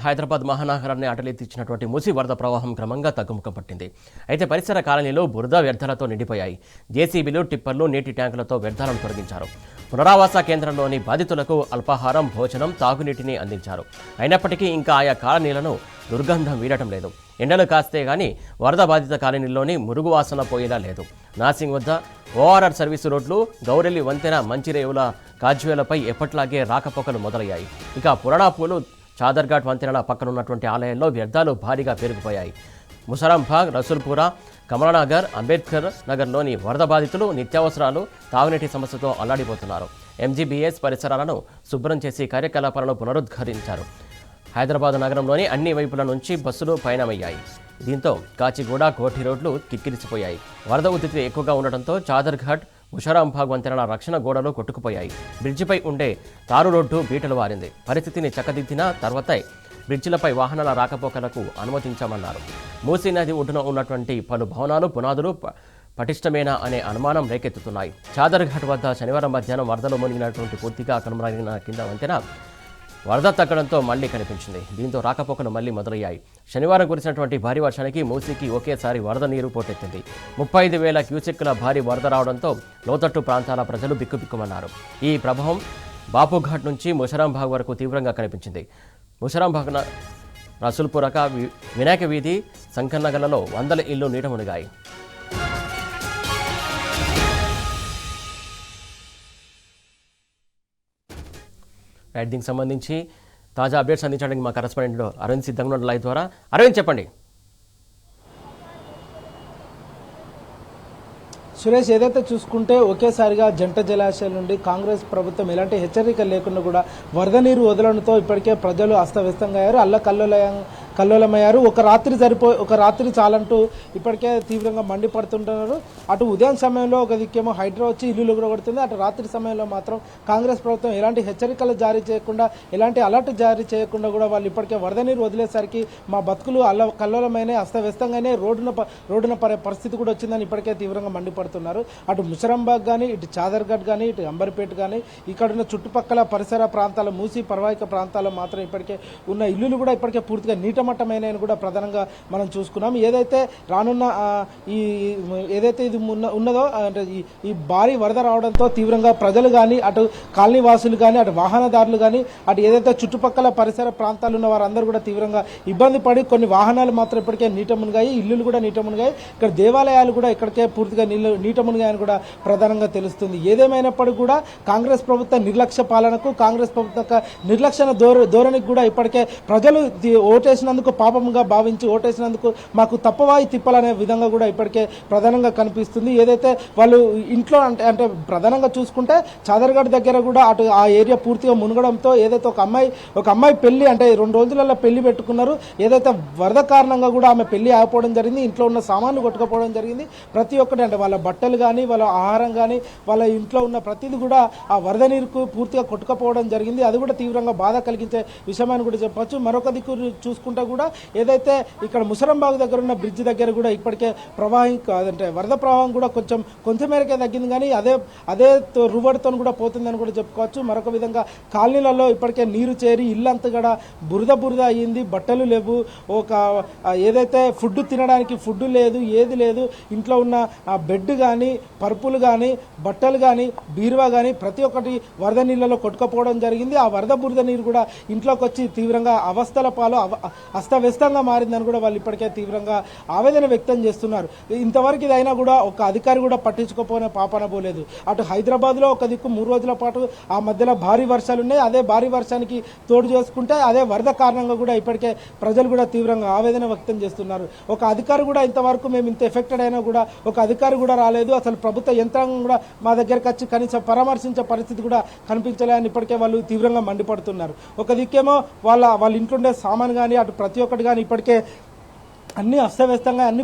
హైదరాబాద్ మహానగరాన్ని అటలెత్తించినటువంటి మూసీ వరద ప్రవాహం క్రమంగా తగ్గుముఖం పట్టింది. అయితే పరిసర కాలనీలో బురద వ్యర్థాలతో నిండిపోయాయి. జేసీబీలు, టిప్పర్లు, నీటి ట్యాంకులతో వ్యర్థాలను తొలగించారు. పునరావాస కేంద్రంలోని బాధితులకు అల్పాహారం, భోజనం, తాగునీటిని అందించారు. అయినప్పటికీ ఇంకా ఆయా కాలనీలను దుర్గంధం వీడటం లేదు. ఎండలు కాస్తే గానీ వరద బాధిత కాలనీల్లోని మురుగు వాసన పోయేలా లేదు. నాసింగ్ వద్ద ఓఆర్ఆర్ సర్వీసు రోడ్లు, గౌరెల్లి వంతెన, మంచిరేవుల కాజ్వేలపై ఎప్పట్లాగే రాకపోకలు మొదలయ్యాయి. ఇక పురాణాపూలు, చాదర్ఘాట్ వంతెనల పక్కనున్నటువంటి ఆలయాల్లో వ్యర్థాలు భారీగా పెరిగిపోయాయి. ముసరాంబాగ్, రసూల్పురా, కమలానగర్, అంబేద్కర్ నగర్లోని వరద బాధితులు నిత్యావసరాలు, తాగునీటి సమస్యతో అల్లాడిపోతున్నారు. ఎంజీబీఎస్ పరిసరాలను శుభ్రం చేసి కార్యకలాపాలను పునరుద్ధరించారు. హైదరాబాద్ నగరంలోని అన్ని వైపుల నుంచి బస్సులు పయనమయ్యాయి. దీంతో కాచిగూడ, కోఠి రోడ్లు కిక్కిరిసిపోయాయి. వరద ఉధృతి ఎక్కువగా ఉండటంతో చాదర్ఘాట్, ముషరాంబాగ్ వంతెనల రక్షణ గోడలు కొట్టుకుపోయాయి. బ్రిడ్జిపై ఉండే తారు రోడ్డు బీటలు వారింది. పరిస్థితిని చక్కదిద్దిన తర్వాత బ్రిడ్జిలపై వాహనాల రాకపోకలకు అనుమతించామన్నారు. మూసీ నది ఒడ్డున ఉన్నటువంటి పలు భవనాలు, పునాదులు పటిష్టమేనా అనే అనుమానం రేకెత్తుతున్నాయి. చాదర్ఘాట్ వద్ద శనివారం మధ్యాహ్నం వరదలో మునిగినటువంటి పూర్తిగా కనుమరుగైన కింద వంతెన వరద తగ్గడంతో మళ్లీ కనిపించింది. దీంతో రాకపోకలు మళ్లీ మొదలయ్యాయి. శనివారం కురిసినటువంటి భారీ వర్షానికి మూసీకి ఒకేసారి వరద నీరు పోటెత్తింది. 35,000 క్యూసెక్కుల భారీ వరద రావడంతో లోతట్టు ప్రాంతాల ప్రజలు బిక్కుబిక్కుమన్నారు. ఈ ప్రభావం బాపుఘాట్ నుంచి ముషరాంబాగ్ వరకు తీవ్రంగా కనిపించింది. ముషరాంబాగ్, రసూల్పురక, వినాయక వీధి, సంకన్నగర్లలో వందల ఇళ్లు నీట మునిగాయి. దీనికి సంబంధించి తాజా అప్డేట్స్ అందించడానికి మా కరెస్పాండెంట్ అరవింద్ సిద్ధంగా ఉన్న లైవ్ ద్వారా. అరవింద్, చెప్పండి. సురేష్, ఏదైతే చూసుకుంటే ఒకేసారిగా జంట జలాశయాల నుండి కాంగ్రెస్ ప్రభుత్వం ఎలాంటి హెచ్చరికలు లేకుండా కూడా వరద నీరు వదలడంతో ఇప్పటికే ప్రజలు అస్తవ్యస్తంగా అయ్యారు, కల్లోలమయ్యారు. ఒక రాత్రి చాలంటూ ఇప్పటికే తీవ్రంగా మండిపడుతుంటున్నారు. అటు ఉదయం సమయంలో ఒక దిక్కేమో హైడ్రా వచ్చి ఇల్లులు కూడా కొడుతుంది. అటు రాత్రి సమయంలో మాత్రం కాంగ్రెస్ ప్రభుత్వం ఎలాంటి హెచ్చరికలు జారీ చేయకుండా, ఎలాంటి అలర్ట్ జారీ చేయకుండా కూడా వాళ్ళు ఇప్పటికే వరద నీరు వదిలేసరికి మా బతుకులు కల్లోలమైన అస్తవ్యస్తంగానే రోడ్డున పడే పరిస్థితి కూడా వచ్చిందని ఇప్పటికే తీవ్రంగా మండిపడుతున్నారు. అటు ముషరాంబాగ్ కానీ, ఇటు చాదర్ఘాట్ కానీ, ఇటు అంబర్పేట కానీ, ఇక్కడున్న చుట్టుపక్కల పరిసర ప్రాంతాల, మూసీ పరివాహిక ప్రాంతాల్లో మాత్రం ఇప్పటికే ఉన్న ఇల్లులు కూడా ఇప్పటికే పూర్తిగా నీటమట్టమైనవి కూడా ప్రధానంగా మనం చూసుకున్నాం. ఏదైతే రానున్న ఏదైతే ఇది ఉన్నదో అంటే ఈ భారీ వరద రావడంతో తీవ్రంగా ప్రజలు కానీ, అటు కాలనీ వాసులు కానీ, అటు వాహనదారులు కానీ, అటు ఏదైతే చుట్టుపక్కల పరిసర ప్రాంతాలు ఉన్న వారందరూ కూడా తీవ్రంగా ఇబ్బంది పడి కొన్ని వాహనాలు మాత్రం ఇప్పటికే నీట మునిగాయి, ఇల్లులు కూడా నీట మునిగాయి. ఇక్కడ దేవాలయాలు కూడా ఇక్కడికే పూర్తిగా నీట మునిగాయని కూడా ప్రధానంగా తెలుస్తుంది. ఏదేమైనప్పటికీ కూడా కాంగ్రెస్ ప్రభుత్వ నిర్లక్ష్య పాలనకు, కాంగ్రెస్ ప్రభుత్వ నిర్లక్ష్య ధోరణికి కూడా ఇప్పటికే ప్రజలు ఓటేసినందుకు పాపంగా భావించి ఓటేసినందుకు మాకు తప్పవాయి తిప్పాలనే విధంగా కూడా ఇప్పటికే ప్రధానంగా కనిపిస్తుంది. ఏదైతే వాళ్ళు ఇంట్లో అంటే ప్రధానంగా చూసుకుంటే చాదర్ఘాట్ దగ్గర కూడా అటు ఆ ఏరియా పూర్తిగా మునగడంతో ఏదైతే ఒక అమ్మాయి పెళ్లి అంటే 2 రోజులలో పెళ్లి పెట్టుకున్నారు. ఏదైతే వరద కారణంగా కూడా ఆమె పెళ్లి ఆగిపోవడం జరిగింది. ఇంట్లో ఉన్న సామాన్లు కొట్టుకుపోవడం జరిగింది. ప్రతి ఒక్కటి అంటే వాళ్ళ బట్టలు కానీ, వాళ్ళ ఆహారం కానీ, వాళ్ళ ఇంట్లో ఉన్న ప్రతిదీ కూడా ఆ వరద నీరుకు పూర్తిగా కొట్టుకుపోవడం జరిగింది. అది కూడా తీవ్రంగా బాధ కలిగించే విషయం అని కూడా చెప్పొచ్చు. మరొక దిక్కు చూసుకుంటే కూడా ఏదైతే ఇక్కడ ముషరాంబాగ్ దగ్గర ఉన్న బ్రిడ్జ్ దగ్గర కూడా ఇప్పటికే అంటే వరద ప్రవాహం కూడా కొంచెం మేరకే తగ్గింది, కానీ అదే రువడితో కూడా పోతుందని కూడా చెప్పుకోవచ్చు. మరొక విధంగా కాలనీలలో ఇప్పటికే నీరు చేరి ఇల్లంతా కూడా బురద అయ్యింది. బట్టలు లేవు, ఏదైతే ఫుడ్ తినడానికి ఫుడ్ లేదు, ఏది లేదు. ఇంట్లో ఉన్న బెడ్ కానీ, పరుపులు కానీ, బట్టలు కానీ, బీరువా కానీ ప్రతి ఒక్కటి వరద నీళ్ళలో కొట్టుకుపోవడం జరిగింది. ఆ వరద బురద నీరు కూడా ఇంట్లోకి వచ్చి తీవ్రంగా అవస్థల పాలు అస్తవ్యస్తంగా మారిందని కూడా వాళ్ళు ఇప్పటికే తీవ్రంగా ఆవేదన వ్యక్తం చేస్తున్నారు. ఇంతవరకు ఇదైనా కూడా ఒక అధికారి కూడా పట్టించుకోపోయిన పాపన పోలేదు. అటు హైదరాబాద్లో ఒక దిక్కు 3 రోజుల పాటు ఆ మధ్యలో భారీ వర్షాలు ఉన్నాయి. అదే భారీ వర్షానికి తోడు చేసుకుంటే అదే వరద కారణంగా కూడా ఇప్పటికే ప్రజలు కూడా తీవ్రంగా ఆవేదన వ్యక్తం చేస్తున్నారు. ఒక అధికారి కూడా ఇంతవరకు మేము ఇంత ఎఫెక్టెడ్ అయినా కూడా ఒక అధికారి కూడా రాలేదు. అసలు ప్రభుత్వ యంత్రాంగం కూడా మా దగ్గరకు వచ్చి కనీసం పరామర్శించే పరిస్థితి కూడా కనిపించలేదని ఇప్పటికే వాళ్ళు తీవ్రంగా మండిపడుతున్నారు. ఒక దిక్కేమో వాళ్ళ ఇంట్లో సామాన్ కానీ, అటు ప్రతి ఒక్కటి కానీ ఇప్పటికే అన్నీ అస్తవ్యస్తంగా, అన్ని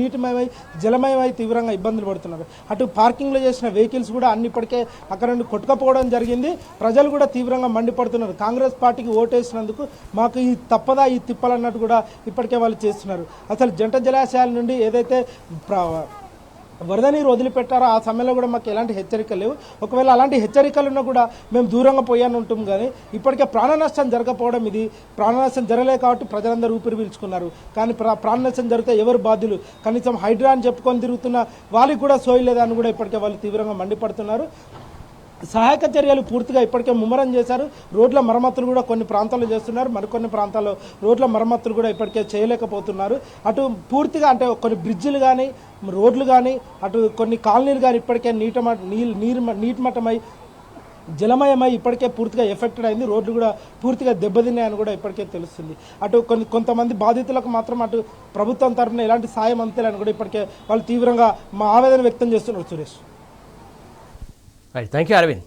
నీటిమయమై జలమయమై తీవ్రంగా ఇబ్బందులు పడుతున్నారు. అటు పార్కింగ్లో చేసిన వెహికల్స్ కూడా అన్ని ఇప్పటికే అక్కడ నుండి కొట్టుకపోవడం జరిగింది. ప్రజలు కూడా తీవ్రంగా మండిపడుతున్నారు. కాంగ్రెస్ పార్టీకి ఓటేసినందుకు మాకు ఈ తప్పదా ఈ తిప్పాలన్నట్టు కూడా ఇప్పటికే వాళ్ళు చేస్తున్నారు. అసలు జంట జలాశయాల నుండి ఏదైతే వరద నీరు వదిలిపెట్టారో ఆ సమయంలో కూడా మాకు ఎలాంటి హెచ్చరికలు లేవు. ఒకవేళ అలాంటి హెచ్చరికలు ఉన్నా కూడా మేము దూరంగా పోయాను ఉంటాం. కానీ ఇప్పటికే ప్రాణ నష్టం జరగకపోవడం, ఇది ప్రాణ నష్టం జరగలేదు కాబట్టి ప్రజలందరూ ఊపిరి పీల్చుకున్నారు. కానీ ప్రాణ నష్టం జరిగితే ఎవరు బాధ్యులు? కనీసం హైడ్రా అని చెప్పుకొని తిరుగుతున్న వాళ్ళకి కూడా సోయలేదని కూడా ఇప్పటికే వాళ్ళు తీవ్రంగా మండిపడుతున్నారు. సహాయక చర్యలు పూర్తిగా ఇప్పటికే ముమ్మరం చేశారు. రోడ్ల మరమ్మతులు కూడా కొన్ని ప్రాంతాల్లో చేస్తున్నారు, మరికొన్ని ప్రాంతాల్లో రోడ్ల మరమ్మతులు కూడా ఇప్పటికే చేయలేకపోతున్నారు. అటు పూర్తిగా అంటే కొన్ని బ్రిడ్జిలు కానీ రోడ్లు కానీ అటు కొన్ని కాలనీలు కానీ ఇప్పటికే నీటిమట్టమై జలమయమై ఇప్పటికే పూర్తిగా ఎఫెక్టెడ్ అయింది. రోడ్లు కూడా పూర్తిగా దెబ్బతిన్నాయని కూడా ఇప్పటికే తెలుస్తుంది. అటు కొంతమంది బాధితులకు మాత్రం అటు ప్రభుత్వం తరఫున ఎలాంటి సాయం అంతేలని కూడా ఇప్పటికే వాళ్ళు తీవ్రంగా ఆవేదన వ్యక్తం చేస్తున్నారు. Suresh, right, thank you Arvind.